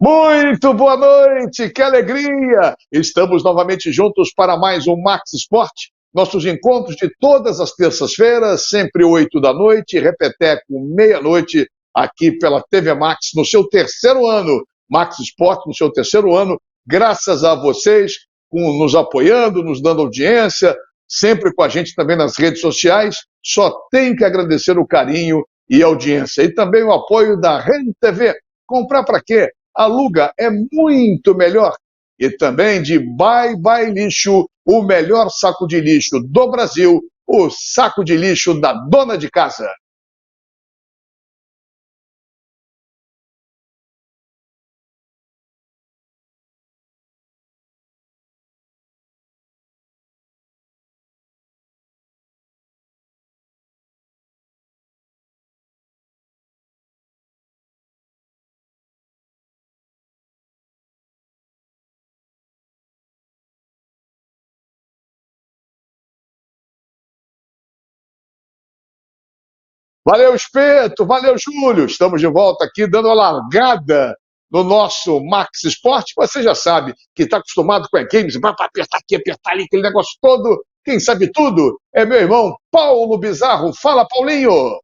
Muito boa noite, que alegria! Estamos novamente juntos para mais um Max Esporte. Nossos encontros de todas as terças-feiras, sempre 8 da noite, repeteco meia-noite, aqui pela TV Max, no seu terceiro ano. Max Esporte, no seu terceiro ano, graças a vocês, nos apoiando, nos dando audiência, sempre com a gente também nas redes sociais. Só tem que agradecer o carinho e a audiência. E também o apoio da Rede TV. Comprar para quê? Aluga é muito melhor. E também de Bye Bye Lixo, o melhor saco de lixo do Brasil, o saco de lixo da dona de casa. Valeu, Espeto, valeu, Júlio. Estamos de volta aqui dando a largada no nosso Max Esporte. Você já sabe que está acostumado com a games, vai apertar aqui, apertar ali, aquele negócio todo. Quem sabe tudo é meu irmão Paulo Bizarro. Fala, Paulinho.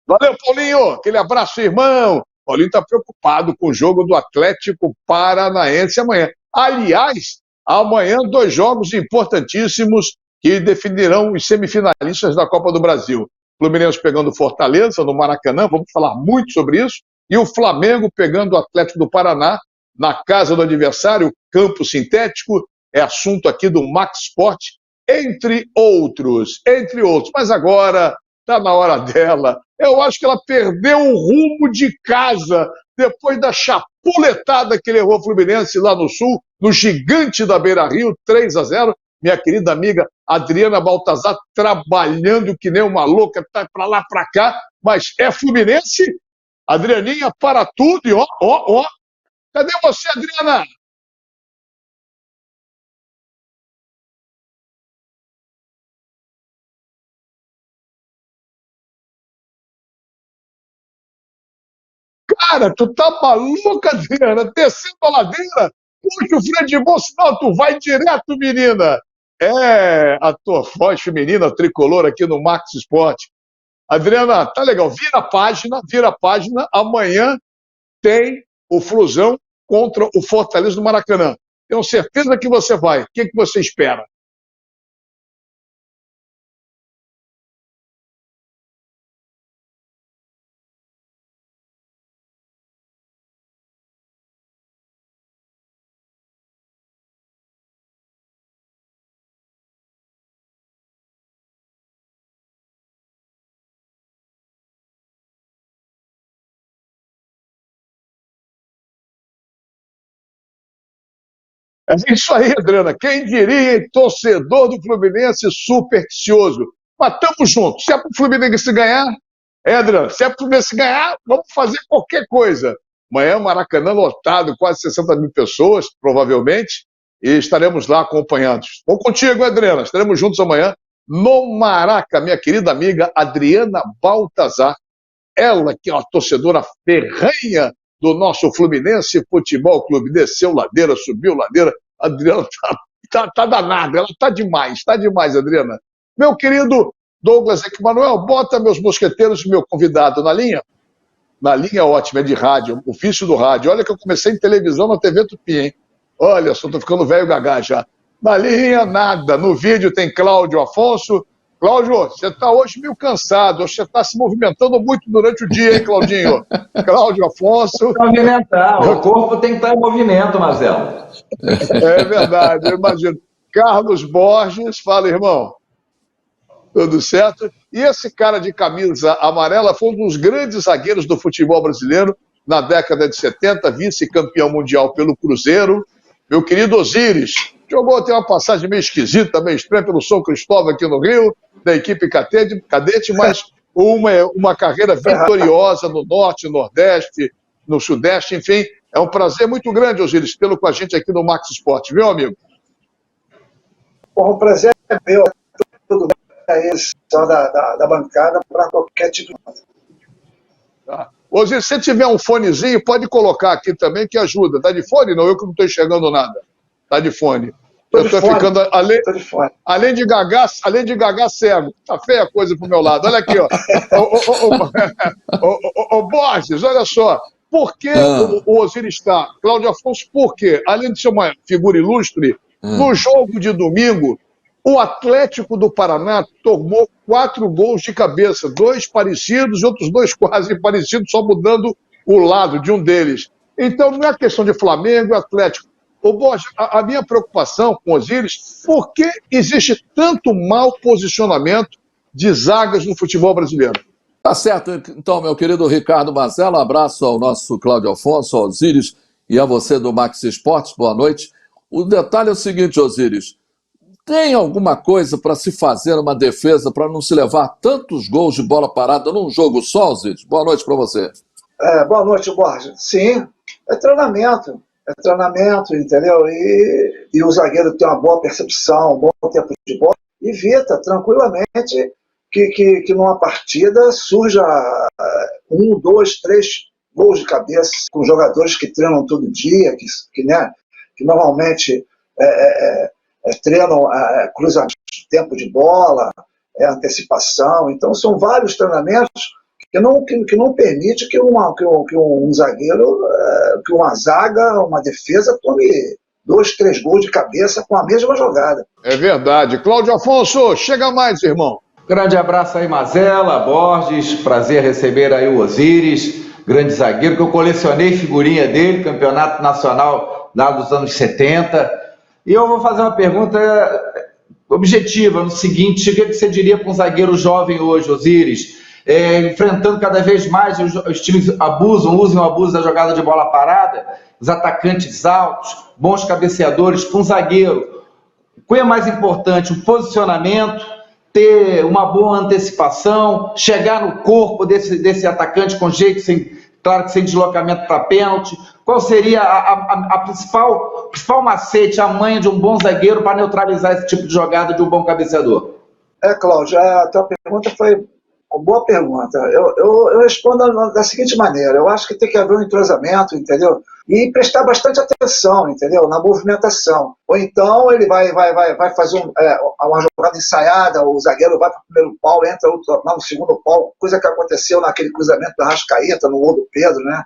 Valeu, Paulinho. Aquele abraço, irmão. Paulinho está preocupado com o jogo do Atlético Paranaense amanhã. Aliás, amanhã dois jogos importantíssimos que definirão os semifinalistas da Copa do Brasil. Fluminense pegando Fortaleza no Maracanã, vamos falar muito sobre isso. E o Flamengo pegando o Atlético do Paraná na casa do adversário, campo sintético, é assunto aqui do Max Sport, entre outros. Mas agora está na hora dela. Eu acho que ela perdeu o rumo de casa depois da chapuletada que levou o Fluminense lá no Sul, no gigante da Beira-Rio, 3-0. Minha querida amiga Adriana Baltazar trabalhando que nem uma louca, tá para lá, para cá, mas é Fluminense? Adrianinha para tudo e ó. Cadê você, Adriana? Cara, tu tá maluca, Adriana? Descendo a ladeira? Puxa o freio de mão, senão tu vai direto, menina. É, a tua voz feminina tricolor aqui no Max Sport. Adriana, tá legal. Vira a página. Amanhã tem o Flusão contra o Fortaleza do Maracanã. Tenho certeza que você vai. O que você espera? É isso aí, Adriana. Quem diria, hein? Torcedor do Fluminense supersticioso. Mas estamos juntos. Se é para o Fluminense ganhar, Adriana, se é para o Fluminense ganhar, vamos fazer qualquer coisa. Amanhã, Maracanã lotado, quase 60 mil pessoas, provavelmente, e estaremos lá acompanhando. Vou contigo, Adriana. Estaremos juntos amanhã no Maraca, minha querida amiga Adriana Baltazar. Ela, que é uma torcedora ferrenha do nosso Fluminense Futebol Clube, desceu ladeira, subiu ladeira. A Adriana tá danada, ela tá demais, Adriana. Meu querido Douglas Emanuel, bota meus mosqueteiros e meu convidado na linha. Na linha ótima, é de rádio, ofício do rádio. Olha que eu comecei em televisão na TV Tupi, hein? Olha, só tô ficando velho gagá já. Na linha, nada. No vídeo tem Cláudio Afonso. Cláudio, você está hoje meio cansado, você está se movimentando muito durante o dia, hein, Claudinho? Cláudio Afonso. Movimentar, o corpo tem que estar em movimento, Marcelo. É verdade, eu imagino. Carlos Borges, fala, irmão. Tudo certo? E esse cara de camisa amarela foi um dos grandes zagueiros do futebol brasileiro na década de 70, vice-campeão mundial pelo Cruzeiro, meu querido Osiris. Jogou até uma passagem meio esquisita, meio estranha pelo São Cristóvão aqui no Rio, da equipe cadete, mas uma carreira vitoriosa no Norte, no Nordeste, no Sudeste, enfim. É um prazer muito grande, Osiris, tê-lo com a gente aqui no Max Sport, viu, amigo? Bom, o prazer é meu. Tudo bem, a eles da bancada para qualquer tipo de... Tá. Osiris, se tiver um fonezinho, pode colocar aqui também, que ajuda. Tá de fone? Não, eu que não estou enxergando nada. Tá de fone. Eu estou ficando, além de gagar cego. Tá feia a coisa pro meu lado. Olha aqui, ó. Ô, Borges, olha só. Por que o Osiris está? Cláudio Afonso, por quê? Além de ser uma figura ilustre, no jogo de domingo, o Atlético do Paraná tomou 4 gols de cabeça. 2 parecidos e outros 2 quase parecidos, só mudando o lado de um deles. Então, não é questão de Flamengo e Atlético. Ô, Borges, a minha preocupação com Osiris, por que existe tanto mau posicionamento de zagas no futebol brasileiro? Tá certo. Então, meu querido Ricardo Mazella, abraço ao nosso Cláudio Afonso, ao Osiris e a você do Max Esportes, boa noite. O detalhe é o seguinte, Osiris, tem alguma coisa para se fazer uma defesa para não se levar tantos gols de bola parada num jogo só, Osiris? Boa noite para você. Boa noite, Borges. Sim, é treinamento, entendeu? E o zagueiro tem uma boa percepção, um bom tempo de bola, evita tranquilamente que numa partida surja 1, 2, 3 gols de cabeça com jogadores que treinam todo dia, que normalmente treinam cruzamento de tempo de bola, antecipação. Então são vários treinamentos que não permite que um zagueiro, que uma zaga, uma defesa tome 2, 3 gols de cabeça com a mesma jogada. É verdade. Cláudio Afonso, chega mais, irmão. Grande abraço aí, Mazella, Borges, prazer receber aí o Osiris. grande zagueiro, que eu colecionei figurinha dele, campeonato nacional lá dos anos 70. E eu vou fazer uma pergunta objetiva, no seguinte: o que você diria para um zagueiro jovem hoje, Osiris, enfrentando cada vez mais, os times usam da jogada de bola parada, os atacantes altos, bons cabeceadores, para um zagueiro, o que é mais importante, o posicionamento, ter uma boa antecipação, chegar no corpo desse atacante com jeito, claro que sem deslocamento para pênalti? Qual seria a principal macete, a manha de um bom zagueiro para neutralizar esse tipo de jogada de um bom cabeceador? Cláudio, a tua pergunta foi uma boa pergunta. Eu respondo da seguinte maneira: eu acho que tem que haver um entrosamento, entendeu? E prestar bastante atenção, entendeu? Na movimentação. Ou então ele vai fazer uma jogada ensaiada, o zagueiro vai para o primeiro pau, entra no segundo pau, coisa que aconteceu naquele cruzamento da Arrascaeta, no gol do Pedro, né?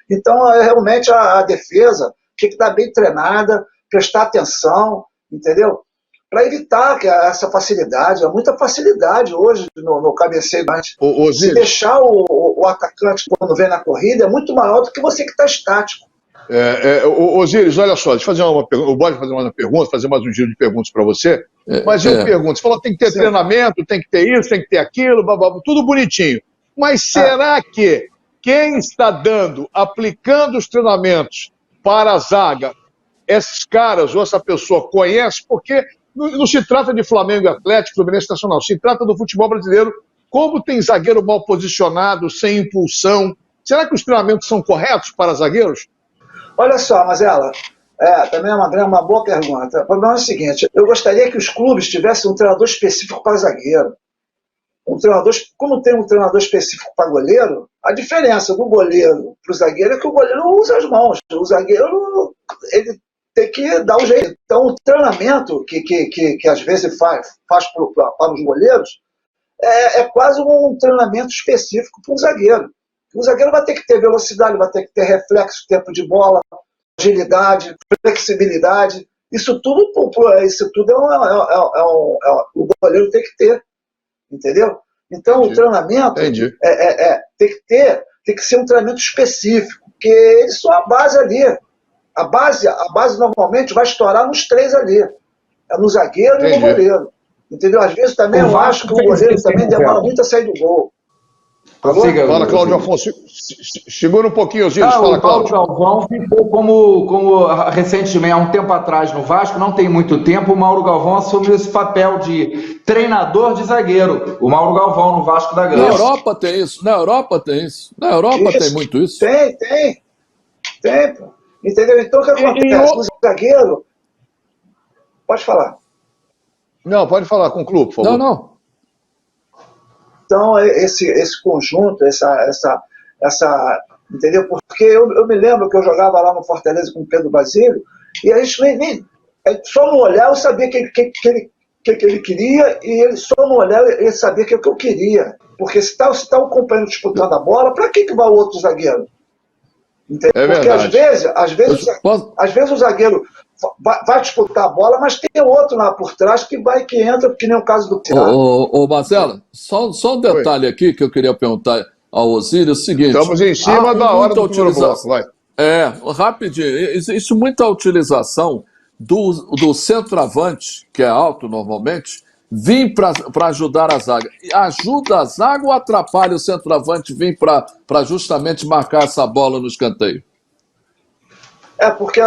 Então, realmente, a defesa tem que estar bem treinada, prestar atenção, entendeu? Para evitar essa facilidade. Há muita facilidade hoje no cabeceio. Se deixar o atacante, quando vem na corrida, é muito maior do que você que está estático. Osiris, olha só, deixa eu fazer uma pergunta. Eu vou fazer uma pergunta, fazer mais um giro de perguntas para você. Mas eu pergunto: você falou que tem que ter treinamento, tem que ter isso, tem que ter aquilo, tudo bonitinho. Mas será que quem está aplicando os treinamentos para a zaga, esses caras ou essa pessoa conhece? Porque não se trata de Flamengo e Atlético, Fluminense Nacional, se trata do futebol brasileiro. Como tem zagueiro mal posicionado, sem impulsão, será que os treinamentos são corretos para zagueiros? Olha só, Mazela, também é uma boa pergunta. O problema é o seguinte: eu gostaria que os clubes tivessem um treinador específico para zagueiro. Como tem um treinador específico para goleiro, a diferença do goleiro para o zagueiro é que o goleiro usa as mãos. O zagueiro, ele tem que dar o jeito. Então, o treinamento que às vezes faz para os goleiros é quase um treinamento específico para o zagueiro. O zagueiro vai ter que ter velocidade, vai ter que ter reflexo, tempo de bola, agilidade, flexibilidade. Isso tudo o goleiro tem que ter. Entendeu? Então, o treinamento tem que ser um treinamento específico, porque eles são a base ali. A base normalmente vai estourar nos três ali. É no zagueiro e no goleiro. Entendeu? Às vezes também eu acho que o goleiro também demora muito a sair do gol. Fala, Cláudio Afonso. Segura um pouquinho, Osiris. Fala, Cláudio. O Galvão ficou como recentemente, há um tempo atrás, no Vasco, não tem muito tempo, o Mauro Galvão assumiu esse papel de treinador de zagueiro. O Mauro Galvão no Vasco da Gama. Na Europa tem isso. Na Europa tem muito isso. Tem. Pô. Entendeu? Então o que acontece? O zagueiro. Pode falar. Não, pode falar, conclua, por favor. Não. Então, esse conjunto, entendeu? Porque eu me lembro que eu jogava lá no Fortaleza com o Pedro Basílio, e a gente só no olhar eu sabia o que ele queria, e ele só no olhar ele sabia o que eu queria. Porque se tá um companheiro disputando a bola, para que vai o outro zagueiro? Entendeu? Porque às vezes o zagueiro vai disputar a bola, mas tem outro lá por trás que entra, que nem o caso do Thiago. Ô Marcelo, só um detalhe aqui que eu queria perguntar ao Osiris: é o seguinte. Estamos em cima da hora do utilização. Vai. Rapidinho, existe muita utilização do centroavante, que é alto normalmente, vir para ajudar a zaga. Ajuda a zaga ou atrapalha o centroavante vir para justamente marcar essa bola no escanteio? Porque,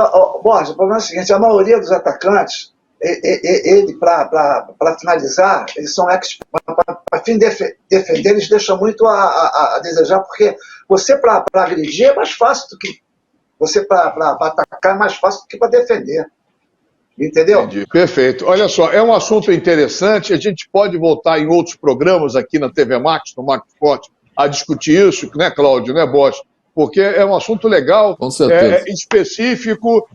Borja, o problema é o seguinte: a maioria dos atacantes, ele para finalizar, eles são para fim de defender, eles deixam muito a desejar, porque você para agredir é mais fácil do que você para atacar, é mais fácil do que para defender. Entendeu? Entendi. Perfeito. Olha só, é um assunto interessante. A gente pode voltar em outros programas aqui na TV Max, no Max Esporte, a discutir isso, né, Cláudio, né, Bosch? Porque é um assunto legal, com certeza. Específico.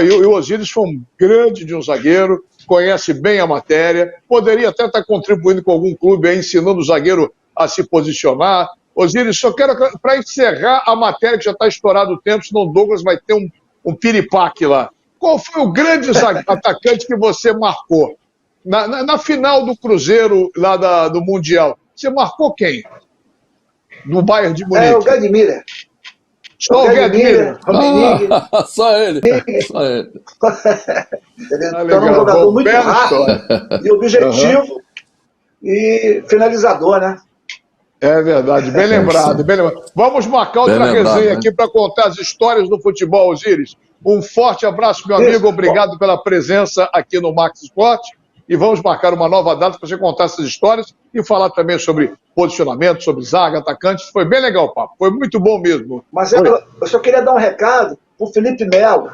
E o Osiris foi um grande de um zagueiro, conhece bem a matéria, poderia até estar contribuindo com algum clube aí, ensinando o zagueiro a se posicionar. Osiris, só quero, para encerrar a matéria, que já está estourado o tempo, senão o Douglas vai ter um piripaque lá. Qual foi o grande atacante que você marcou? Na final do Cruzeiro, lá do Mundial, você marcou quem? no Bayern de É Munique? o Gerd Müller. Só o Gerd Müller. Só ele. Só ele. Então é um jogador muito rápido e objetivo e finalizador, né? É verdade, bem lembrado, bem lembrado. Vamos marcar outra resenha aqui para contar as histórias do futebol, Osiris. Um forte abraço, meu amigo, obrigado pela presença aqui no Max Sport. E vamos marcar uma nova data para você contar essas histórias e falar também sobre posicionamento, sobre zaga, atacantes. Foi bem legal o papo, foi muito bom mesmo. Mas eu só queria dar um recado para o Felipe Melo,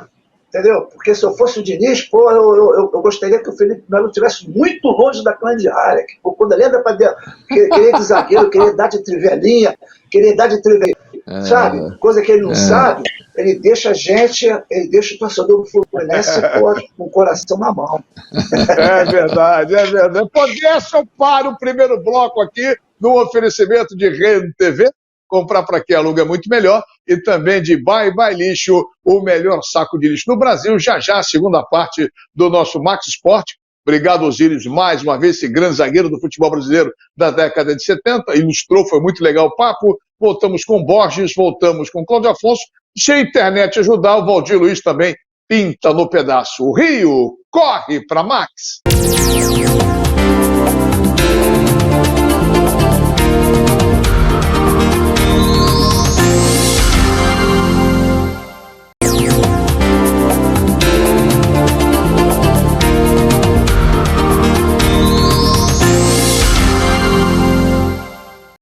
entendeu? Porque se eu fosse o Diniz, eu gostaria que o Felipe Melo estivesse muito longe da grande área. Quando ele entra para dentro, querer de zagueiro, querer dar de trivelinha, querer dar de trivelinha, sabe? Coisa que ele não sabe, ele deixa a gente, ele deixa o torcedor do Fluminense com o coração na mão. É verdade, é verdade. Dessa eu paro o primeiro bloco aqui no oferecimento de Rede TV. Comprar para quem aluga é muito melhor. E também de Bye Bye Lixo, o melhor saco de lixo do Brasil. Já já a segunda parte do nosso Max Sport. Obrigado, Osiris, mais uma vez, esse grande zagueiro do futebol brasileiro da década de 70. Ilustrou, foi muito legal o papo. Voltamos com Borges, voltamos com Cláudio Afonso. Se a internet ajudar, o Valdir Luiz também pinta no pedaço. O Rio corre para Max.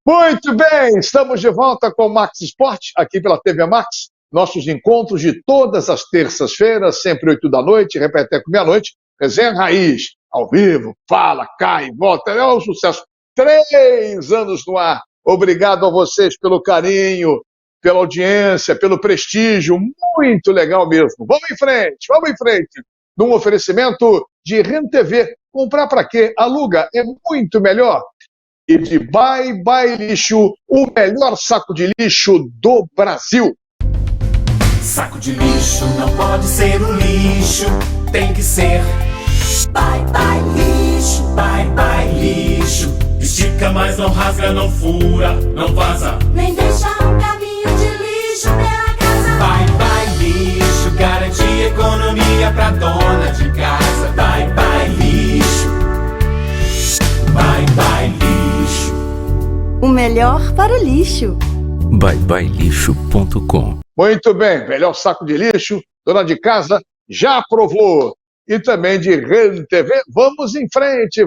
Muito bem, estamos de volta com o Max Sport, aqui pela TV Max. Nossos encontros de todas as terças-feiras, sempre 8 da noite, repeteco meia-noite. Resenha Raiz, ao vivo, fala, cai, volta, é um sucesso. 3 anos no ar. Obrigado a vocês pelo carinho, pela audiência, pelo prestígio. Muito legal mesmo. Vamos em frente, vamos em frente. Num oferecimento de Rede TV. Comprar para quê? Aluga, é muito melhor. E de Bye Bye Lixo, o melhor saco de lixo do Brasil. Saco de lixo não pode ser um lixo, tem que ser Bye Bye Lixo, Bye Bye Lixo. Estica, mas não rasga, não fura, não vaza, nem deixa um caminho de lixo pela casa. Bye Bye Lixo, garante economia pra dona de casa. Bye Bye Lixo, Bye Bye Lixo. O melhor para o lixo. byebyelixo.com. Muito bem, melhor saco de lixo, dona de casa já aprovou. E também de Rede TV. Vamos em frente,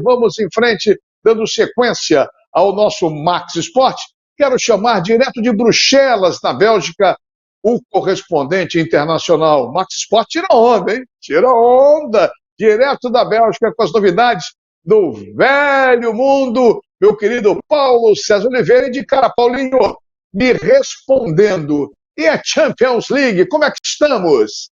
dando sequência ao nosso Max Sport. Quero chamar direto de Bruxelas, na Bélgica, o correspondente internacional. Max Sport tira onda, hein? Tira onda, direto da Bélgica com as novidades do velho mundo. Meu querido Paulo César Oliveira, e de cara, Paulinho, me respondendo. E a Champions League, como é que estamos?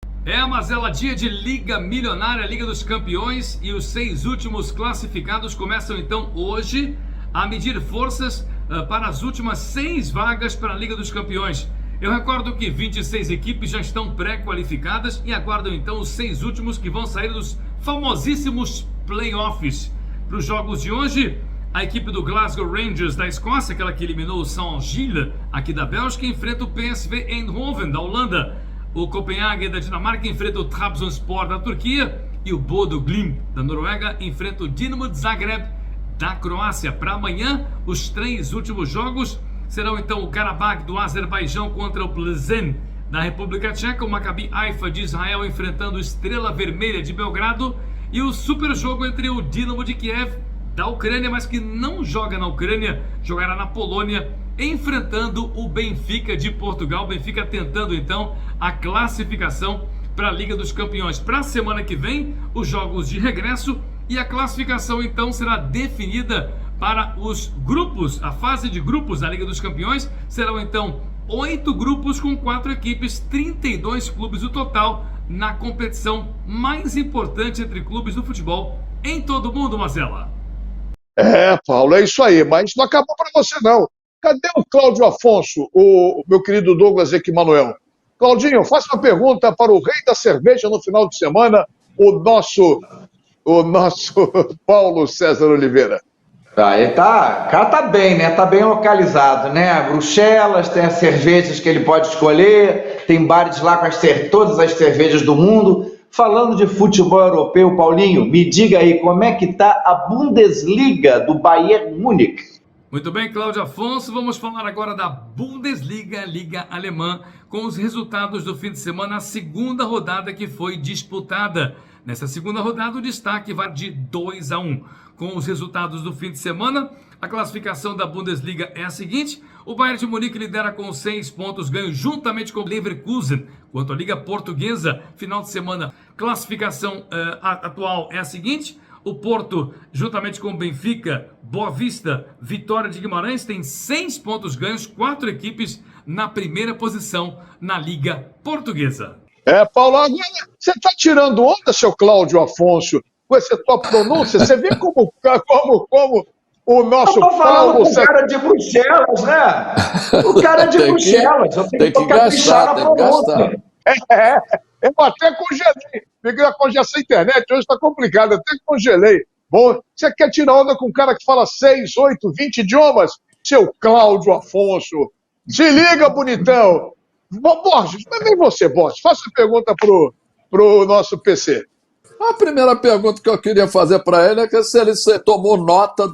Mazela, dia de Liga Milionária, Liga dos Campeões, e os 6 últimos classificados começam então hoje a medir forças para as últimas 6 vagas para a Liga dos Campeões. Eu recordo que 26 equipes já estão pré-qualificadas e aguardam então os 6 últimos que vão sair dos famosíssimos playoffs. Para os jogos de hoje, a equipe do Glasgow Rangers da Escócia, aquela que eliminou o São Gilles aqui da Bélgica, enfrenta o PSV Eindhoven da Holanda. O Copenhague da Dinamarca enfrenta o Trabzonspor da Turquia e o Bodo Glimt da Noruega enfrenta o Dinamo de Zagreb da Croácia. Para amanhã, os 3 últimos jogos serão então o Karabakh do Azerbaijão contra o Plzeň da República Tcheca, o Maccabi Haifa de Israel enfrentando o Estrela Vermelha de Belgrado e o super jogo entre o Dinamo de Kiev da Ucrânia, mas que não joga na Ucrânia, jogará na Polônia, enfrentando o Benfica de Portugal. O Benfica tentando então a classificação para a Liga dos Campeões. Para a semana que vem, os jogos de regresso e a classificação então será definida para os grupos. A fase de grupos da Liga dos Campeões serão então 8 grupos com 4 equipes, 32 clubes no total, na competição mais importante entre clubes do futebol em todo o mundo, Mazela. É, Paulo, é isso aí, mas não acabou para você não. Cadê o Cláudio Afonso, o meu querido Douglas Equimanuel? Claudinho, faça uma pergunta para o rei da cerveja no final de semana, o nosso Paulo César Oliveira. Ele o cara tá bem, né? Tá bem localizado, né? Bruxelas, tem as cervejas que ele pode escolher, tem bares lá com todas as cervejas do mundo. Falando de futebol europeu, Paulinho, me diga aí, como é que tá a Bundesliga do Bayern Munique? Muito bem, Cláudio Afonso, vamos falar agora da Bundesliga, Liga Alemã, com os resultados do fim de semana, a segunda rodada que foi disputada. Nessa segunda rodada, o destaque vai de 2-1. Com os resultados do fim de semana, a classificação da Bundesliga é a seguinte: o Bayern de Munique lidera com 6 pontos ganhos juntamente com o Leverkusen. Quanto à Liga Portuguesa, final de semana, classificação atual é a seguinte: o Porto, juntamente com o Benfica, Boa Vista, Vitória de Guimarães, tem 6 pontos ganhos, 4 equipes na primeira posição na Liga Portuguesa. Paulo, agora você está tirando onda, seu Cláudio Afonso, com essa tua pronúncia. Você vê como o nosso Paulo... O cara de Bruxelas, né? O cara de Bruxelas. Tem que gastar, tem que gastar. Eu até congelei. Peguei a congelação internet, hoje está complicado, até congelei. Bom, você quer tirar onda com um cara que fala 6, 8, 20 idiomas? Seu Cláudio Afonso. Se liga, bonitão. Borges, mas nem você, Borges. Faça a pergunta pro nosso PC. A primeira pergunta que eu queria fazer para ele é que se ele tomou nota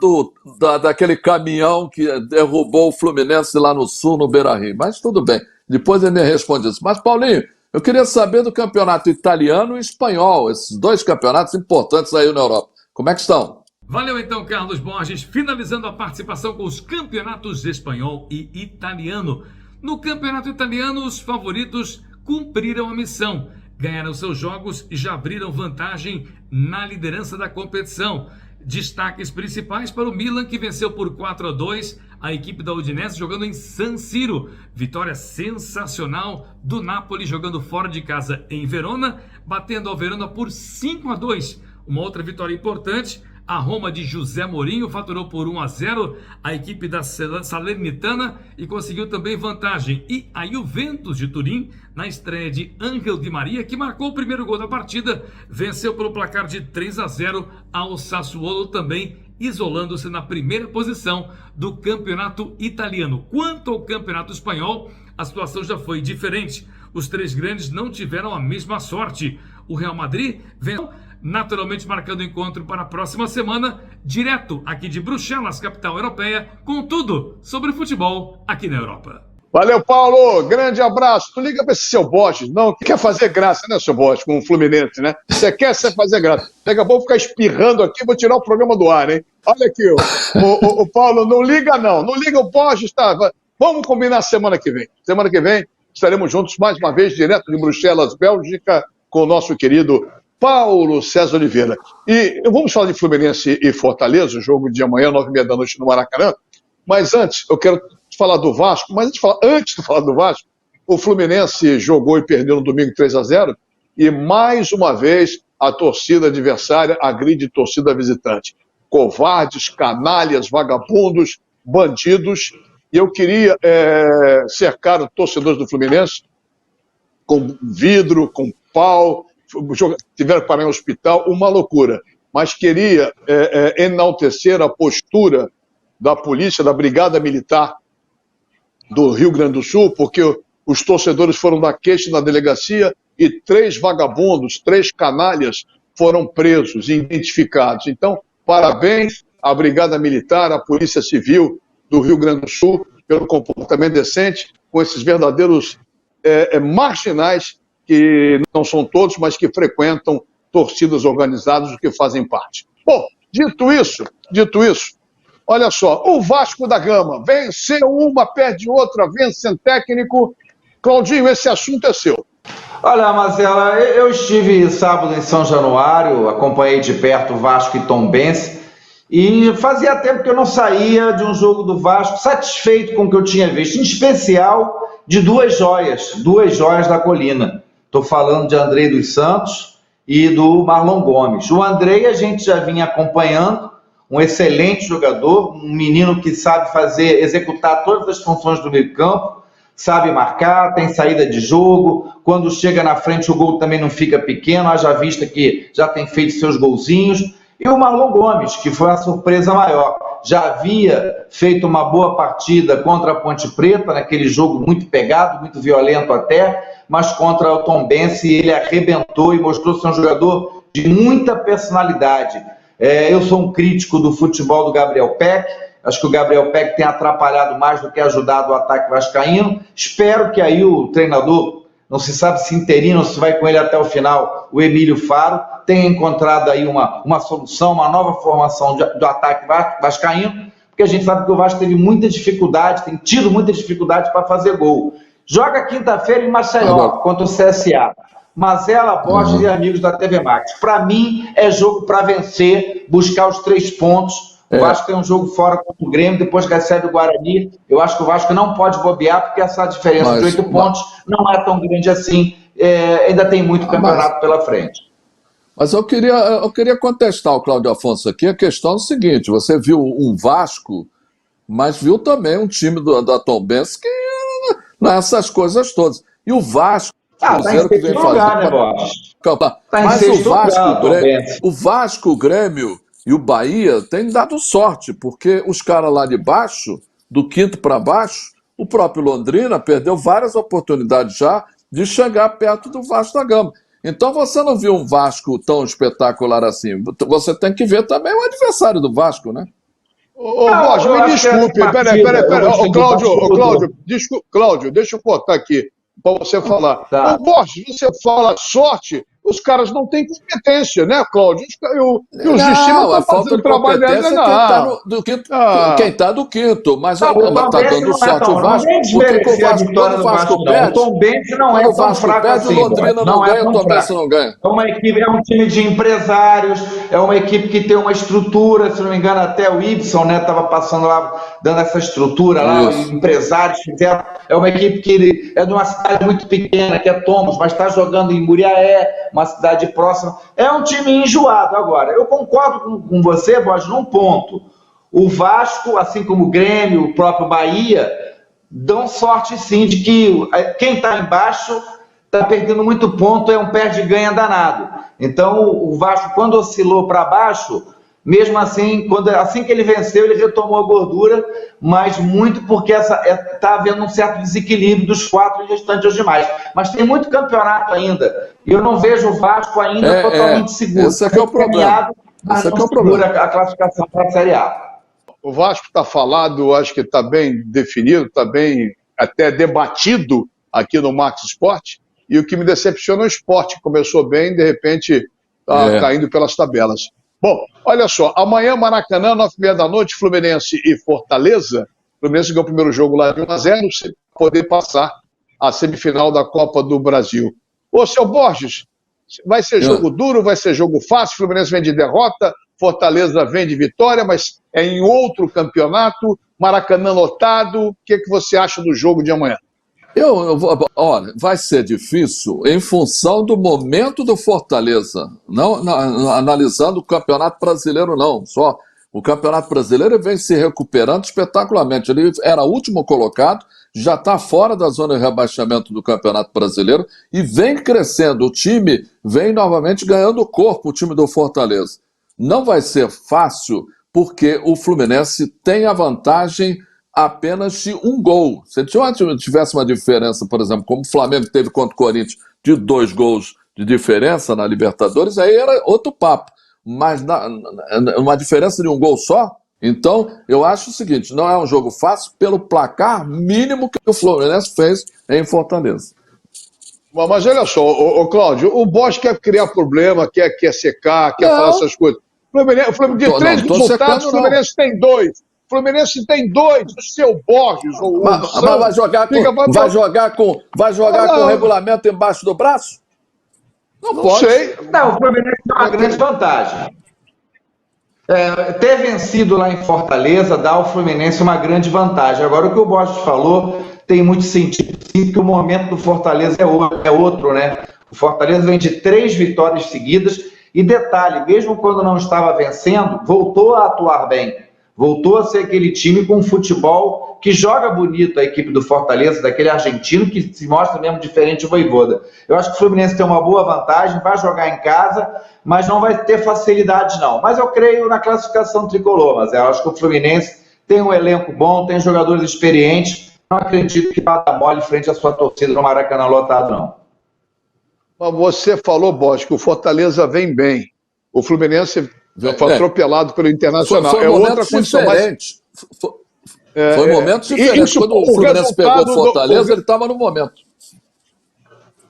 daquele caminhão que derrubou o Fluminense lá no Sul, no Beira-Rio. Mas tudo bem, depois ele me responde isso. Mas, Paulinho, eu queria saber do campeonato italiano e espanhol, esses 2 campeonatos importantes aí na Europa. Como é que estão? Valeu então, Carlos Borges, finalizando a participação com os campeonatos espanhol e italiano. No campeonato italiano, os favoritos cumpriram a missão. Ganharam seus jogos e já abriram vantagem na liderança da competição. Destaques principais para o Milan, que venceu por 4-2 a equipe da Udinese jogando em San Siro. Vitória sensacional do Napoli jogando fora de casa em Verona, batendo ao Verona por 5-2. Uma outra vitória importante, a Roma de José Mourinho faturou por 1-0 a equipe da Salernitana e conseguiu também vantagem. E a Juventus de Turim, na estreia de Ángel Di Maria, que marcou o primeiro gol da partida, venceu pelo placar de 3-0 ao Sassuolo, também isolando-se na primeira posição do campeonato italiano. Quanto ao campeonato espanhol, a situação já foi diferente. Os 3 grandes não tiveram a mesma sorte. O Real Madrid venceu, naturalmente marcando o encontro para a próxima semana, direto aqui de Bruxelas, capital europeia, com tudo sobre futebol aqui na Europa. Valeu, Paulo. Grande abraço. Tu liga para esse seu Borges, não? Que quer fazer graça, né, seu Borges, com o Fluminense, né? Você quer fazer graça. Daqui a pouco ficar espirrando aqui, vou tirar o programa do ar, hein? Olha aqui, o Paulo, não liga não. Não liga, o Borges tá... Vamos combinar semana que vem. Semana que vem estaremos juntos mais uma vez, direto de Bruxelas, Bélgica, com o nosso querido Paulo César Oliveira. E vamos falar de Fluminense e Fortaleza, o jogo de amanhã, 9h30 da noite no Maracanã. Mas antes, eu quero falar do Vasco, mas antes de falar do Vasco, o Fluminense jogou e perdeu no domingo 3-0, e mais uma vez a torcida adversária agride torcida visitante. Covardes, canalhas, vagabundos, bandidos. E eu queria cercar os torcedores do Fluminense com vidro, com pau, tiveram que parar em hospital, uma loucura. Mas queria enaltecer a postura da polícia, da Brigada Militar do Rio Grande do Sul, porque os torcedores foram dar queixa na delegacia e 3 vagabundos, 3 canalhas foram presos e identificados. Então, parabéns à Brigada Militar, à Polícia Civil do Rio Grande do Sul, pelo comportamento decente com esses verdadeiros marginais, que não são todos, mas que frequentam torcidas organizadas, do que fazem parte. Bom, dito isso, olha só, o Vasco da Gama venceu uma, perde outra, vence sem técnico. Claudinho, esse assunto é seu. Olha, Mazela, eu estive sábado em São Januário, acompanhei de perto o Vasco e Tombense, e fazia tempo que eu não saía de um jogo do Vasco satisfeito com o que eu tinha visto, em especial de 2 joias da colina. Estou falando de Andrei dos Santos e do Marlon Gomes. O Andrei a gente já vinha acompanhando, um excelente jogador, um menino que sabe executar todas as funções do meio campo, sabe marcar, tem saída de jogo, quando chega na frente o gol também não fica pequeno, haja vista que já tem feito seus golzinhos. E o Marlon Gomes, que foi a surpresa maior. já havia feito uma boa partida contra a Ponte Preta, naquele jogo muito pegado, muito violento até, mas contra o Tombense ele arrebentou e mostrou ser um jogador de muita personalidade. Eu sou um crítico do futebol do Gabriel Peck, acho que o Gabriel Peck tem atrapalhado mais do que ajudado o ataque vascaíno. Espero que aí o treinador, não se sabe se interino ou se vai com ele até o final, o Emílio Faro, tenha encontrado aí uma solução, uma nova formação do ataque vascaíno, porque a gente sabe que o Vasco teve muita dificuldade, tem tido muita dificuldade para fazer gol. Joga quinta-feira em Maceió, contra o CSA. Mazela, Borges e amigos da TV Max. Para mim, é jogo para vencer, buscar os 3 pontos. O Vasco tem um jogo fora contra o Grêmio, depois recebe o Guarani. Eu acho que o Vasco não pode bobear, porque essa diferença de 8 pontos não é tão grande assim. Ainda tem muito campeonato pela frente. Mas eu queria contestar o Cláudio Afonso aqui. A questão é o seguinte: você viu um Vasco, mas viu também um time da Tombense que não é essas coisas todas. E o Vasco, tá em sexto lugar, né, Borges? Mas o Vasco, o Grêmio e o Bahia têm dado sorte, porque os caras lá de baixo, do quinto para baixo, o próprio Londrina perdeu várias oportunidades já de chegar perto do Vasco da Gama. Então você não viu um Vasco tão espetacular assim. Você tem que ver também o adversário do Vasco, né? Borges, me desculpe. Peraí. Cláudio, deixa eu cortar aqui para você falar. Tá. Borges, você fala sorte, os caras não têm competência, né, Cláudio? E os de cima estão fazendo o trabalho deles. Quem está do quinto, mas está dando sorte o Vasco. Porque o Vasco, quando o Vasco perde, o Tombense não é tão fraco assim. O Londrina não ganha, o Tombense não ganha. É uma equipe, é um time de empresários, é uma equipe que tem uma estrutura, se não me engano, até o Ibson, né, estava passando lá, dando essa estrutura lá, os empresários fizeram. É uma equipe que é de uma cidade muito pequena, que é Tombos, mas está jogando em Muriaé, uma cidade próxima. É um time enjoado. Agora, eu concordo com você, Borges, num ponto. O Vasco, assim como o Grêmio, o próprio Bahia, dão sorte sim de que quem está embaixo está perdendo muito ponto, é um perde-ganha danado. Então, o Vasco, quando oscilou para baixo, mesmo assim, assim que ele venceu, ele retomou a gordura, mas muito porque está havendo um certo desequilíbrio dos 4 restantes aos demais. Mas tem muito campeonato ainda. E eu não vejo o Vasco ainda totalmente seguro. Esse é que é o problema. Esse é que é o problema. A classificação para a Série A. O Vasco está falado, acho que está bem definido, está bem até debatido aqui no Max Esporte. E o que me decepciona é o Sport, que começou bem, de repente está caindo pelas tabelas. Bom, olha só, amanhã Maracanã, 9h30 da noite, Fluminense e Fortaleza. Fluminense ganhou o primeiro jogo lá de 1-0, para poder passar a semifinal da Copa do Brasil. Ô, seu Borges, vai ser jogo duro, vai ser jogo fácil, Fluminense vem de derrota, Fortaleza vem de vitória, mas é em outro campeonato, Maracanã lotado. O que você acha do jogo de amanhã? Olha, vai ser difícil em função do momento do Fortaleza, não analisando o Campeonato Brasileiro não, só o Campeonato Brasileiro vem se recuperando espetacularmente, ele era o último colocado, já está fora da zona de rebaixamento do Campeonato Brasileiro e vem crescendo, o time vem novamente ganhando corpo, o time do Fortaleza. Não vai ser fácil porque o Fluminense tem a vantagem apenas de um gol. Se tivesse uma diferença, por exemplo, como o Flamengo teve contra o Corinthians, de 2 gols de diferença na Libertadores, aí era outro papo. Mas uma diferença de um gol só? Então, eu acho o seguinte, não é um jogo fácil pelo placar mínimo que o Fluminense fez em Fortaleza. Mas olha só, Cláudio, o Borges quer criar problema, quer secar, quer falar essas coisas. O Fluminense, de 3 resultados, o Fluminense tem 2. O Fluminense tem 2, o seu Borges. Mas vai jogar com o regulamento embaixo do braço? Não pode. Sei. Não, o Fluminense tem uma grande vantagem. Ter vencido lá em Fortaleza dá ao Fluminense uma grande vantagem. Agora, o que o Borges falou tem muito sentido, sim, que o momento do Fortaleza é outro, né? O Fortaleza vem de 3 vitórias seguidas e, detalhe, mesmo quando não estava vencendo, voltou a atuar bem. Voltou a ser aquele time com futebol que joga bonito, a equipe do Fortaleza, daquele argentino que se mostra mesmo diferente do Vojvoda. Eu acho que o Fluminense tem uma boa vantagem, vai jogar em casa, mas não vai ter facilidade não. Mas eu creio na classificação tricolor, mas eu acho que o Fluminense tem um elenco bom, tem jogadores experientes, não acredito que vá dar mole frente à sua torcida no Maracanã lotado, não. Mas você falou, Bosch, que o Fortaleza vem bem. O Fluminense foi atropelado pelo Internacional. Foi outra condição diferente. Foi momentos diferentes. Quando o Fluminense pegou o Fortaleza, ele estava no momento.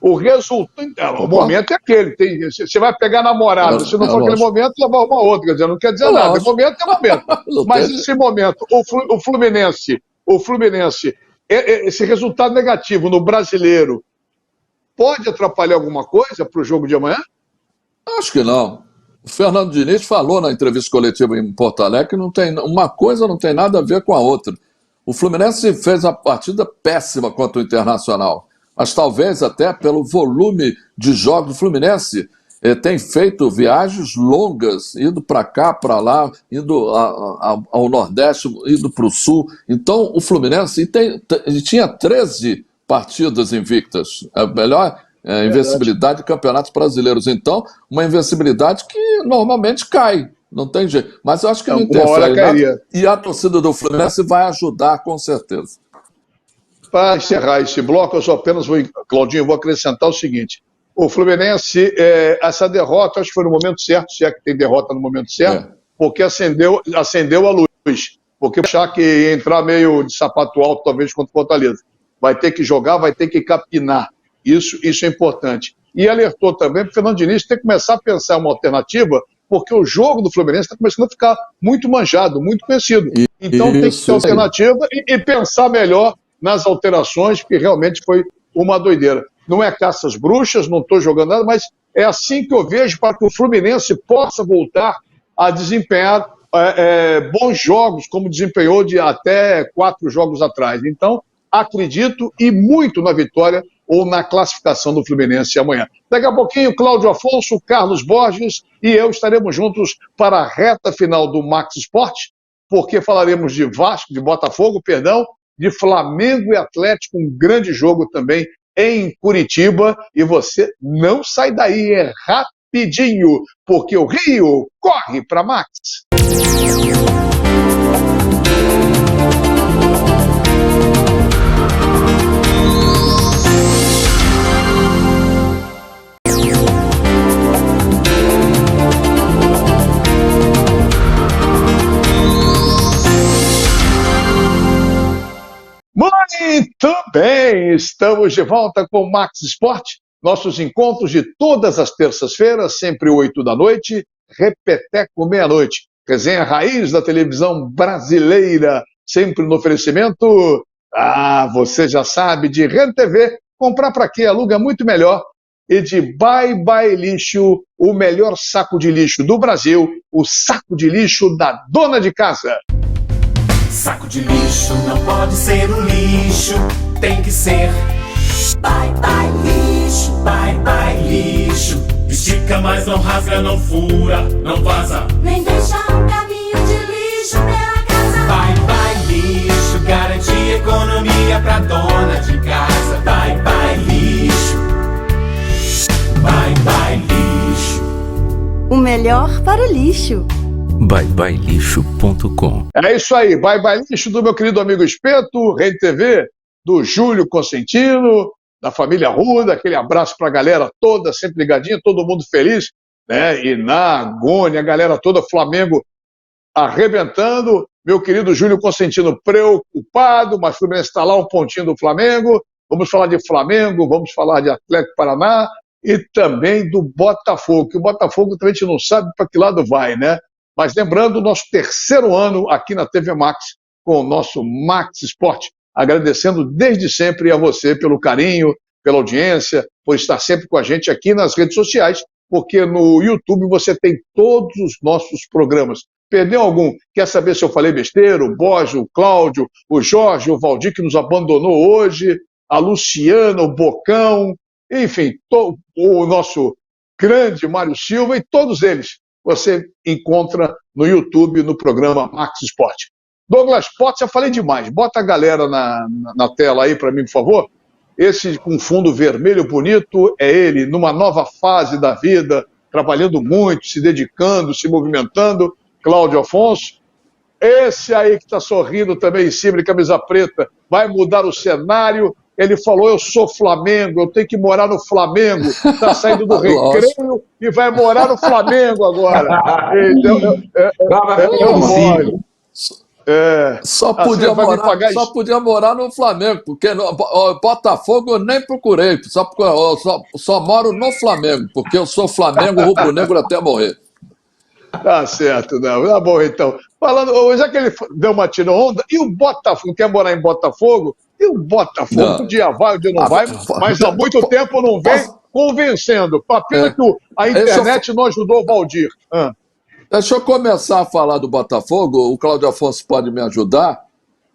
O resultado, o momento é aquele. Você vai pegar namorado, se não for aquele momento, levar uma outra. Quer dizer, não quer dizer nada. O momento é momento. Mas esse momento, o Fluminense, esse resultado negativo no Brasileiro, pode atrapalhar alguma coisa para o jogo de amanhã? Acho que não. O Fernando Diniz falou na entrevista coletiva em Porto Alegre que uma coisa não tem nada a ver com a outra. O Fluminense fez a partida péssima contra o Internacional, mas talvez até pelo volume de jogos do Fluminense tem feito viagens longas, indo para cá, para lá, indo ao Nordeste, indo para o Sul. Então o Fluminense tinha 13 partidas invictas, a melhor invencibilidade de campeonatos brasileiros. Então, uma invencibilidade que normalmente cai, não tem jeito. Mas eu acho que não interfere nada, e a torcida do Fluminense vai ajudar com certeza. Para encerrar esse bloco, eu só apenas vou, Claudinho, vou acrescentar o seguinte: o Fluminense, essa derrota, acho que foi no momento certo, se é que tem derrota no momento certo, porque acendeu a luz, porque achar que ia entrar meio de sapato alto, talvez, contra o Fortaleza. Vai ter que jogar, vai ter que capinar. Isso é importante. E alertou também para o Fernando Diniz ter que começar a pensar uma alternativa, porque o jogo do Fluminense está começando a ficar muito manjado, muito conhecido. Então tem que ter alternativa e pensar melhor nas alterações, porque realmente foi uma doideira. Não é caça às bruxas, não estou jogando nada, mas é assim que eu vejo para que o Fluminense possa voltar a desempenhar bons jogos, como desempenhou de até 4 jogos atrás. Então, acredito e muito na vitória ou na classificação do Fluminense amanhã. Daqui a pouquinho, Cláudio Afonso, Carlos Borges e eu estaremos juntos para a reta final do Max Esporte, porque falaremos de Botafogo, de Flamengo e Atlético, um grande jogo também em Curitiba, e você não sai daí, é rapidinho, porque o Rio corre para Max. Muito bem, estamos de volta com o Max Esporte, nossos encontros de todas as terças-feiras, sempre 8 da noite, repeteco meia-noite, resenha raiz da televisão brasileira, sempre no oferecimento, você já sabe, de Rede TV, comprar para quê? Aluga muito melhor, e de Bye Bye Lixo, o melhor saco de lixo do Brasil, o saco de lixo da dona de casa. Saco de lixo não pode ser um lixo, tem que ser Bye Bye Lixo, Bye Bye Lixo. Estica, mas não rasga, não fura, não vaza, Nem deixa um caminho de lixo pela casa. Bye Bye Lixo, garante economia pra dona de casa. Bye Bye Lixo, Bye Bye Lixo. O melhor para o lixo. byebyelixo.com. É isso aí, Bye Bye Lixo do meu querido amigo Espeto, Rede TV, do Júlio Consentino, da família Ruda, aquele abraço para a galera toda, sempre ligadinha, todo mundo feliz, né? Iná, Gônia, a galera toda, Flamengo arrebentando, meu querido Júlio Consentino preocupado, mas o Fluminense está lá, um pontinho do Flamengo. Vamos falar de Flamengo, vamos falar de Atlético Paraná e também do Botafogo, que o Botafogo também a gente não sabe para que lado vai, né? Mas lembrando, o nosso terceiro ano aqui na TV Max, com o nosso Max Esporte, agradecendo desde sempre a você pelo carinho, pela audiência, por estar sempre com a gente aqui nas redes sociais, porque no YouTube você tem todos os nossos programas. Perdeu algum? Quer saber se eu falei besteira? O Borges, o Cláudio, o Jorge, o Valdir, que nos abandonou hoje, a Luciana, o Bocão, enfim, o nosso grande Mário Silva e todos eles você encontra no YouTube, no programa Max Esporte. Douglas Potts, já falei demais. Bota a galera na tela aí para mim, por favor. Esse com fundo vermelho bonito é ele, numa nova fase da vida, trabalhando muito, se dedicando, se movimentando. Cláudio Afonso. Esse aí que está sorrindo também em cima, de camisa preta, vai mudar o cenário. Ele falou, eu sou Flamengo, eu tenho que morar no Flamengo. Está saindo do Recreio e vai morar no Flamengo agora. Então, Só podia morar no Flamengo, porque no Botafogo eu nem procurei, só moro no Flamengo, porque eu sou Flamengo rubro-negro até morrer. Tá certo, não. Tá bom, então. Falando, já que ele deu uma tira-onda, e o Botafogo, quer morar em Botafogo? E o Botafogo, um dia vai, um dia não vai, mas há muito tempo não vem convencendo. Pena que a internet não ajudou o Valdir. Deixa eu começar a falar do Botafogo, o Cláudio Afonso pode me ajudar.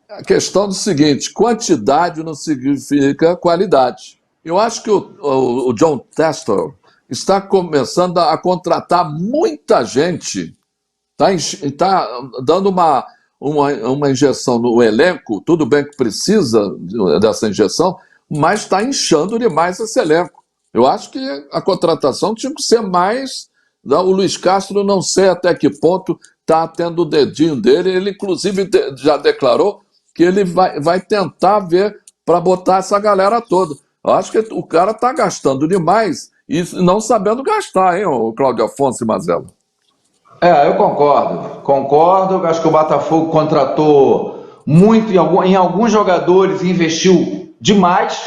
A questão do seguinte, quantidade não significa qualidade. Eu acho que o John Textor está começando a contratar muita gente, está dando uma injeção no elenco, tudo bem que precisa dessa injeção, mas está inchando demais esse elenco. Eu acho que a contratação tinha que ser mais... O Luiz Castro, não sei até que ponto está tendo o dedinho dele, ele inclusive já declarou que ele vai tentar ver para botar essa galera toda. Eu acho que o cara está gastando demais e não sabendo gastar, hein, o Cláudio Afonso e Mazella. Eu concordo, acho que o Botafogo contratou muito em alguns jogadores, investiu demais.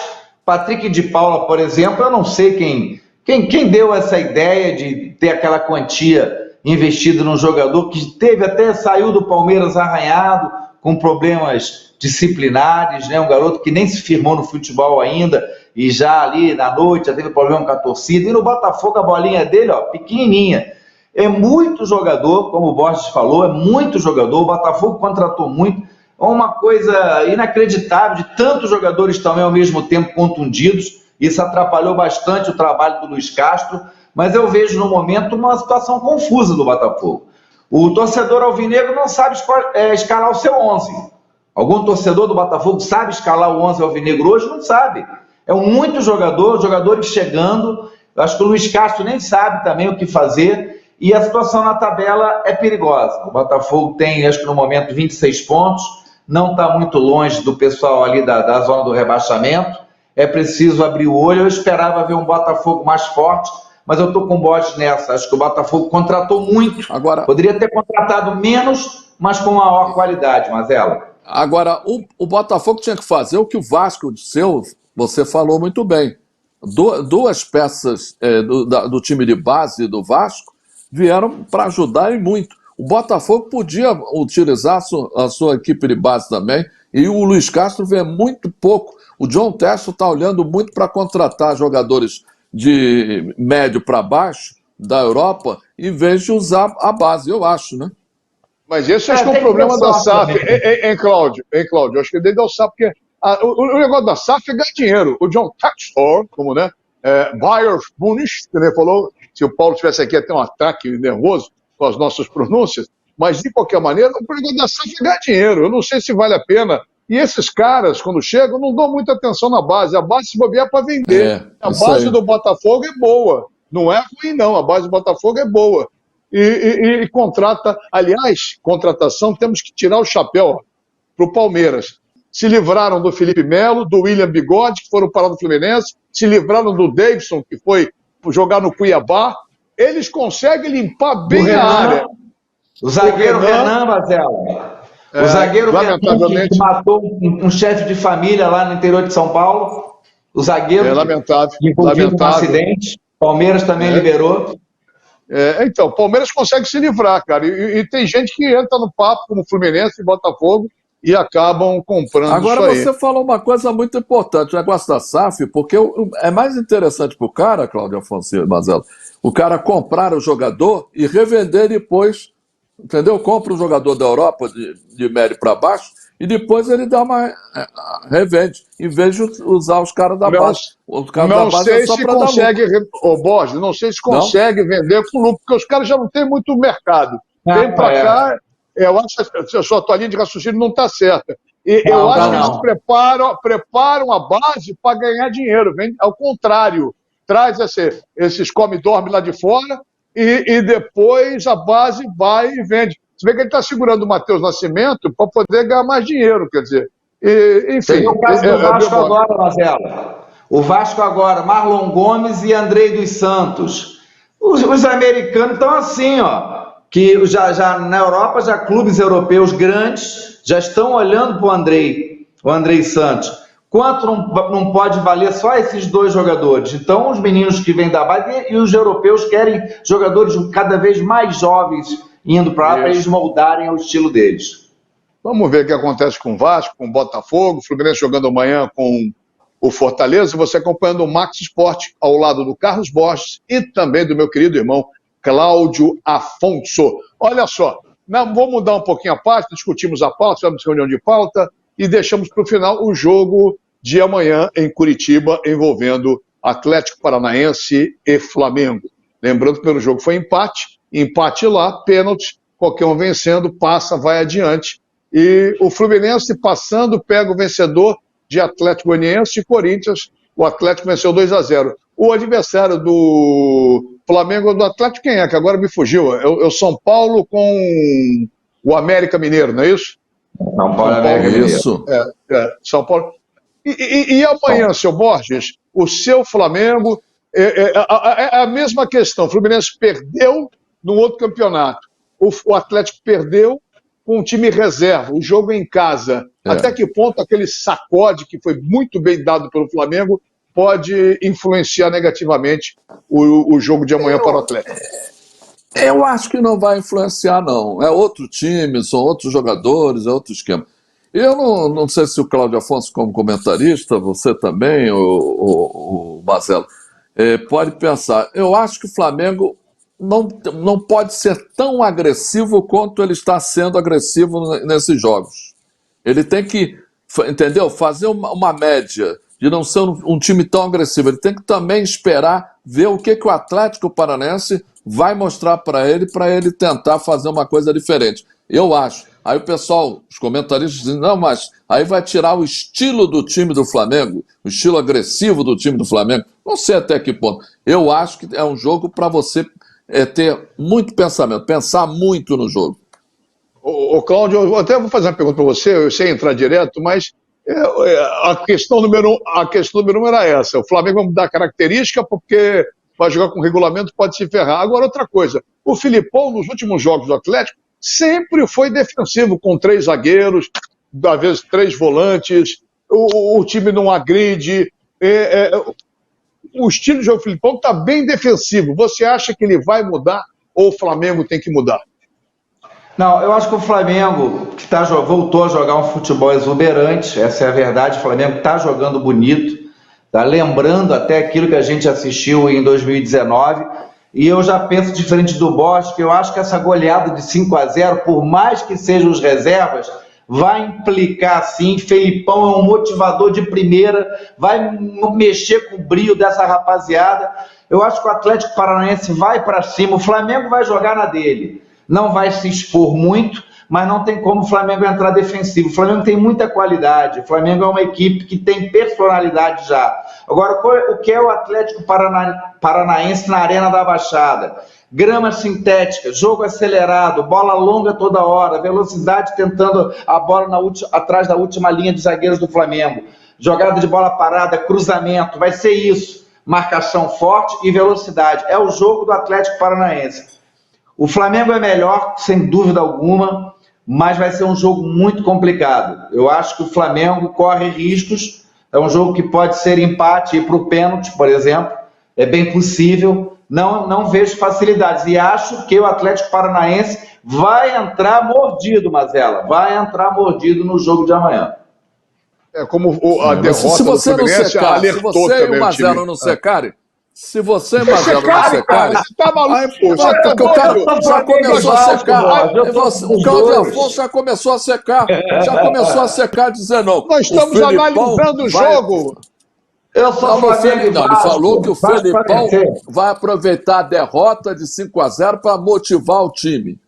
Patrick de Paula, por exemplo, eu não sei quem deu essa ideia de ter aquela quantia investida num jogador que saiu do Palmeiras arranhado, com problemas disciplinares, né? Um garoto que nem se firmou no futebol ainda, e já ali na noite já teve problema com a torcida, e no Botafogo a bolinha dele, pequenininha. É muito jogador, como o Borges falou, é muito jogador, o Botafogo contratou muito, é uma coisa inacreditável de tantos jogadores também ao mesmo tempo contundidos. Isso atrapalhou bastante o trabalho do Luiz Castro, mas eu vejo no momento uma situação confusa do Botafogo. O torcedor alvinegro não sabe escalar o seu 11. Algum torcedor do Botafogo sabe escalar o 11 alvinegro hoje? Não sabe. É muito jogadores chegando. Eu acho que o Luiz Castro nem sabe também o que fazer, e a situação na tabela é perigosa. O Botafogo tem, acho que no momento, 26 pontos, não está muito longe do pessoal ali da zona do rebaixamento. É preciso abrir o olho. Eu esperava ver um Botafogo mais forte, mas eu estou com o Borges nessa. Acho que o Botafogo contratou muito. Poderia ter contratado menos, mas com maior qualidade, Mazella. Agora, o Botafogo tinha que fazer o que o Vasco você falou muito bem. Duas peças do time de base do Vasco vieram para ajudar e muito. O Botafogo podia utilizar a sua equipe de base também, e o Luiz Castro vê muito pouco. O John Textor está olhando muito para contratar jogadores de médio para baixo da Europa, em vez de usar a base, eu acho, né? Mas esse acho que é um problema da SAF, hein, Cláudio? Eu acho que ele deu SAF, porque o negócio da SAF é ganhar dinheiro. O John Textor, como, né? Bayern Muniz, que ele falou, se o Paulo estivesse aqui, ia ter um ataque nervoso com as nossas pronúncias, mas de qualquer maneira, o negócio da SAF é ganhar dinheiro. Eu não sei se vale a pena. E esses caras, quando chegam, não dão muita atenção na base. A base se bobear para vender. A base do Botafogo é boa. Não é ruim, não. A base do Botafogo é boa. E contrata... Aliás, contratação, temos que tirar o chapéu para o Palmeiras. Se livraram do Felipe Melo, do William Bigode, que foram parar no Fluminense. Se livraram do Davidson, que foi jogar no Cuiabá. Eles conseguem limpar bem a área. O zagueiro Renan, Mazella. O zagueiro que matou um chefe de família lá no interior de São Paulo. O zagueiro lamentável. Envolvido num acidente. Palmeiras também liberou. Então, o Palmeiras consegue se livrar, cara. E tem gente que entra no papo, como Fluminense e Botafogo, e acabam comprando Agora isso aí. Você falou uma coisa muito importante, o negócio da SAF, porque é mais interessante para o cara, Cláudio Afonso e Mazella, o cara comprar o jogador e revender depois, entendeu? Compra o jogador da Europa de médio para baixo e depois ele dá uma revende, em vez de usar os caras da base. Os caras não da base sei é só se para dar consegue, Borges, não sei se consegue vender com lucro, porque os caras já não têm muito mercado. vem para cá. Eu acho que a sua linha de raciocínio não está certa. E eu acho que eles preparam a base para ganhar dinheiro. Vem ao contrário, traz esses come-dorme lá de fora e depois a base vai e vende. Você vê que ele está segurando o Matheus Nascimento para poder ganhar mais dinheiro, quer dizer. Enfim. Tem o caso do Vasco agora, Marcelo. O Vasco agora, Marlon Gomes e Andrei dos Santos. Os americanos estão assim, ó. Que já na Europa, já clubes europeus grandes já estão olhando para o Andrei Santos. Quanto não pode valer só esses dois jogadores? Então, os meninos que vêm da base e os europeus querem jogadores cada vez mais jovens indo para lá para eles moldarem o estilo deles. Vamos ver o que acontece com o Vasco, com o Botafogo, o Fluminense jogando amanhã com o Fortaleza. Você acompanhando o Max Sport ao lado do Carlos Borges e também do meu querido irmão Cláudio Afonso. Olha sou, vou mudar um pouquinho a parte, discutimos a pauta, tivemos reunião de pauta e deixamos para o final o jogo de amanhã em Curitiba, envolvendo Atlético Paranaense e Flamengo. Lembrando que o primeiro jogo foi empate lá, pênalti, qualquer um vencendo, passa, vai adiante. E o Fluminense passando, pega o vencedor de Atlético Goianiense e Corinthians. O Atlético venceu 2-0. O adversário do Flamengo do Atlético, quem é? Que agora me fugiu. É o São Paulo com o América Mineiro, não é isso? São Paulo, América Mineiro. Isso. São Paulo. E amanhã, seu Borges, o seu Flamengo, é a mesma questão. O Fluminense perdeu no outro campeonato. O Atlético perdeu com um time reserva, o jogo em casa. Até que ponto aquele sacode que foi muito bem dado pelo Flamengo pode influenciar negativamente o jogo de amanhã para o Atlético? Eu acho que não vai influenciar, não. É outro time, são outros jogadores, é outro esquema. Eu não sei se o Cláudio Afonso, como comentarista, você também, o Marcelo, pode pensar. Eu acho que o Flamengo não pode ser tão agressivo quanto ele está sendo agressivo nesses jogos. Ele tem que, entendeu? Fazer uma média de não ser um time tão agressivo. Ele tem que também esperar ver o que o Atlético Paranaense vai mostrar para ele tentar fazer uma coisa diferente. Eu acho. Aí o pessoal, os comentaristas dizem, não, mas aí vai tirar o estilo do time do Flamengo, o estilo agressivo do time do Flamengo. Não sei até que ponto. Eu acho que é um jogo para você ter muito pensamento, pensar muito no jogo. Ô Cláudio, eu até vou fazer uma pergunta para você, eu sei entrar direto, mas a questão número um era essa. O Flamengo vai mudar a característica porque vai jogar com regulamento, pode se ferrar. Agora, outra coisa, o Filipão, nos últimos jogos do Atlético, sempre foi defensivo, com 3 zagueiros, às vezes 3 volantes, o time não agride. O estilo de jogo do Filipão está bem defensivo. Você acha que ele vai mudar ou o Flamengo tem que mudar? Não, eu acho que o Flamengo que voltou a jogar um futebol exuberante, essa é a verdade. O Flamengo está jogando bonito, tá lembrando até aquilo que a gente assistiu em 2019. E eu já penso diferente do Borges, que eu acho que essa goleada de 5-0, por mais que sejam os reservas, vai implicar sim. Felipão é um motivador de primeira, vai mexer com o brio dessa rapaziada. Eu acho que o Atlético Paranaense vai para cima, o Flamengo vai jogar na dele. Não vai se expor muito, mas não tem como o Flamengo entrar defensivo. O Flamengo tem muita qualidade, o Flamengo é uma equipe que tem personalidade já. Agora, o que é o Atlético Paranaense na Arena da Baixada? Grama sintética, jogo acelerado, bola longa toda hora, velocidade tentando a bola atrás da última linha de zagueiros do Flamengo. Jogada de bola parada, cruzamento, vai ser isso. Marcação forte e velocidade. É o jogo do Atlético Paranaense. O Flamengo é melhor, sem dúvida alguma, mas vai ser um jogo muito complicado. Eu acho que o Flamengo corre riscos, é um jogo que pode ser empate e ir para o pênalti, por exemplo, é bem possível, não vejo facilidades. E acho que o Atlético Paranaense vai entrar mordido, Mazela, vai entrar mordido no jogo de amanhã. É como a derrota se você do Fluminense alertou também o time. Se você e o Mazela não secarem, se você e o Mazela não secarem... Você tá maluco? O cara já começou a secar. O Cláudio Afonso já começou a secar. Já começou a secar, dizer não. Nós estamos analisando o jogo. Eu sou Flamengo. Ele falou que o Felipão vai aproveitar a derrota de 5-0 para motivar o time.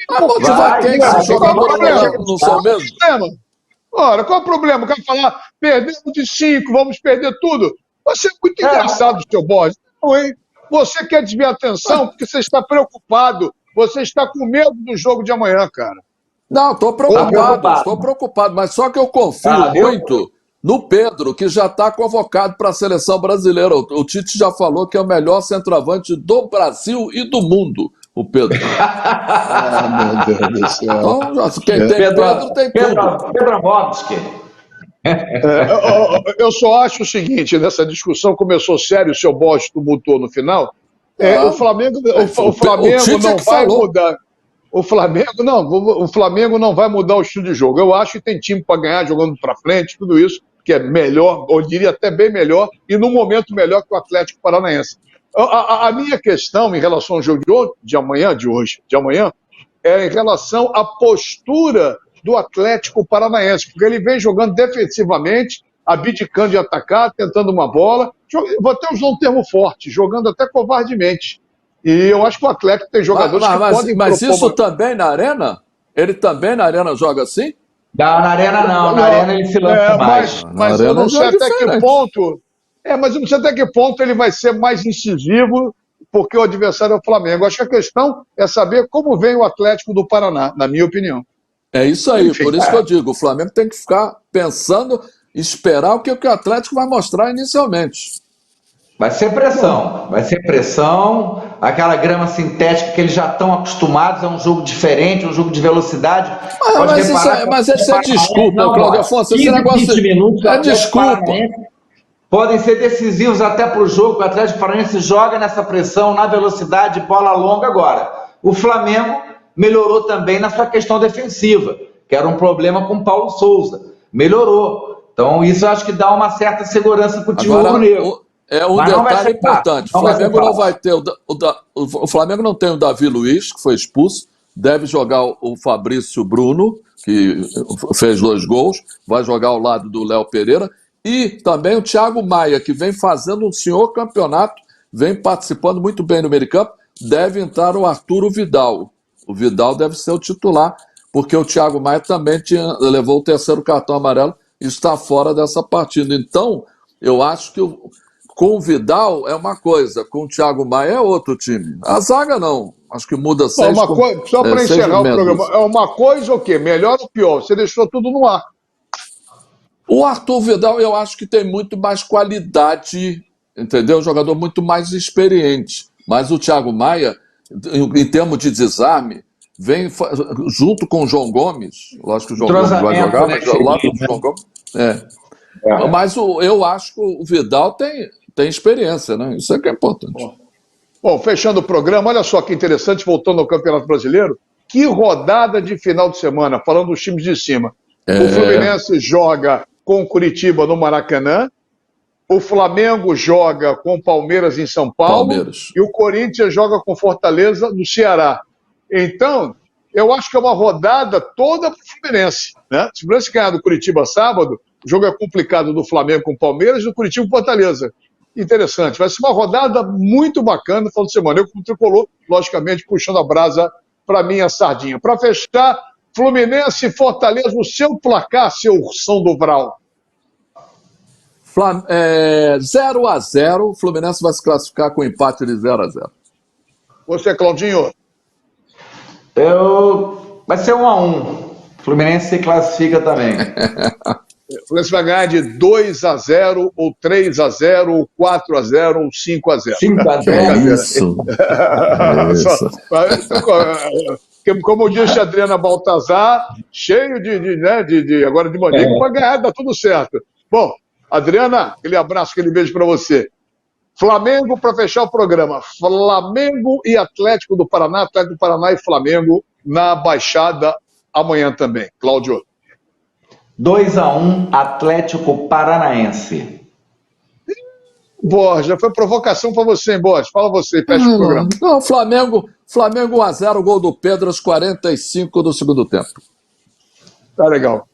Mas motivar quem? vai, Se os jogadores problema. não são mesmo? Ora, qual é o problema? O cara falar, perdemos de 5, vamos perder tudo. Você é muito engraçado, seu Borges. Não, hein? Você quer desviar a atenção porque você está preocupado. Você está com medo do jogo de amanhã, cara. Não, estou preocupado, mas só que eu confio muito no Pedro, que já está convocado para a seleção brasileira. O Tite já falou que é o melhor centroavante do Brasil e do mundo, o Pedro. Ah, meu Deus do céu. Então, quem tem Pedro tem tudo. Pedro Movski. Eu só acho o seguinte, nessa discussão começou sério, o seu Borges tumultuou no final. O Flamengo não vai mudar. O Flamengo não vai mudar o estilo de jogo. Eu acho que tem time para ganhar jogando para frente, tudo isso, que é melhor, eu diria até bem melhor, e num momento melhor que o Atlético Paranaense. A minha questão em relação ao jogo de amanhã, é em relação à postura do Atlético Paranaense, porque ele vem jogando defensivamente, abdicando de atacar, tentando uma bola, vou até usar um termo forte, jogando até covardemente. E eu acho que o Atlético tem jogadores que podem... Mas isso também na Arena? Ele também na Arena joga assim? Não, na Arena não. Na Arena ele se lança mais. Mas eu não sei até que ponto... mas eu não sei até que ponto ele vai ser mais incisivo, porque o adversário é o Flamengo. Acho que a questão é saber como vem o Atlético do Paraná, na minha opinião. É isso aí, por isso que eu digo, o Flamengo tem que ficar pensando, esperar o que o Atlético vai mostrar inicialmente. Vai ser pressão, aquela grama sintética que eles já estão acostumados, é um jogo diferente, um jogo de velocidade. Mas esse é desculpa, Cláudio Afonso, esse negócio 20 minutos, é desculpa. Podem ser decisivos até para o jogo, o Atlético Paranaense joga nessa pressão, na velocidade, bola longa agora. O Flamengo melhorou também na sua questão defensiva, que era um problema com o Paulo Souza. Melhorou. Então isso eu acho que dá uma certa segurança para o time rubro-negro. É um detalhe importante. O Flamengo não vai ter o Flamengo não tem o Davi Luiz, que foi expulso. Deve jogar o Fabrício Bruno, que fez 2 gols. Vai jogar ao lado do Léo Pereira. E também o Thiago Maia, que vem fazendo um senhor campeonato, vem participando muito bem no meio campo. Deve entrar o Arturo Vidal. O Vidal deve ser o titular, porque o Thiago Maia também levou o 3º cartão amarelo e está fora dessa partida. Então, eu acho que com o Vidal é uma coisa, com o Thiago Maia é outro time. A zaga não, acho que muda 6. Só para encerrar o programa, é uma coisa ou o quê? Melhor ou pior? Você deixou tudo no ar. O Arthur Vidal eu acho que tem muito mais qualidade, entendeu? Um jogador muito mais experiente. Mas o Thiago Maia, em termos de desarme, vem junto com o João Gomes, lógico que o João Gomes vai jogar, mas ao lado do João Gomes. Mas eu acho que o Vidal tem experiência, né? Isso é que é importante. Bom, fechando o programa, olha só que interessante, voltando ao Campeonato Brasileiro, que rodada de final de semana, falando dos times de cima. O Fluminense joga com o Curitiba no Maracanã, o Flamengo joga com o Palmeiras em São Paulo e o Corinthians joga com Fortaleza no Ceará. Então, eu acho que é uma rodada toda para o Fluminense, né? Se o Fluminense ganhar do Curitiba sábado, o jogo é complicado do Flamengo com o Palmeiras e do Curitiba com Fortaleza. Interessante, vai ser uma rodada muito bacana no final de semana. Eu, como tricolor, logicamente, puxando a brasa para minha sardinha. Para fechar, Fluminense e Fortaleza, o seu placar, seu São do Vral. 0-0, o Fluminense vai se classificar com empate de 0-0. Você, Claudinho? Vai ser 1-1. Fluminense se classifica também. O Fluminense vai ganhar de 2-0, ou 3-0, ou 4-0, ou 5-0. 5-0. Isso. Como disse a Adriana Baltazar, cheio agora de maneira, para ganhar, dá tudo certo. Bom, Adriana, aquele abraço, aquele beijo para você. Flamengo, para fechar o programa, Flamengo e Atlético do Paraná, Atlético do Paraná e Flamengo na Baixada amanhã também. Cláudio. 2-1, Atlético Paranaense. Borja, foi provocação para você, hein, Borja? Fala você, fecha o programa. Não, Flamengo 1-0, gol do Pedro aos 45 do segundo tempo. Tá legal.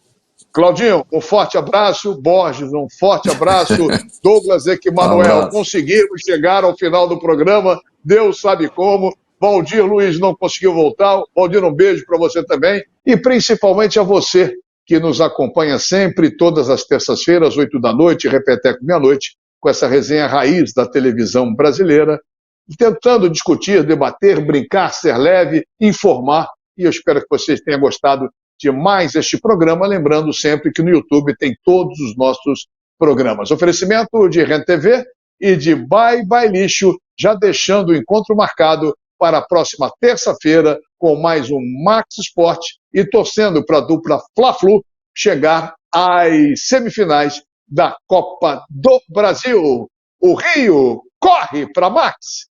Claudinho, um forte abraço. Borges, um forte abraço. Douglas Equimanuel, conseguimos chegar ao final do programa. Deus sabe como. Valdir Luiz não conseguiu voltar. Valdir, um beijo para você também. E principalmente a você, que nos acompanha sempre, todas as terças-feiras, 8 da noite, repeteco meia-noite, com essa resenha raiz da televisão brasileira, tentando discutir, debater, brincar, ser leve, informar. E eu espero que vocês tenham gostado de mais este programa. Lembrando sempre que no YouTube tem todos os nossos programas. Oferecimento de Rent TV e de Bye Bye Lixo, já deixando o encontro marcado para a próxima terça-feira com mais um Max Sport e torcendo para a dupla Fla-Flu chegar às semifinais da Copa do Brasil. O Rio corre para Max!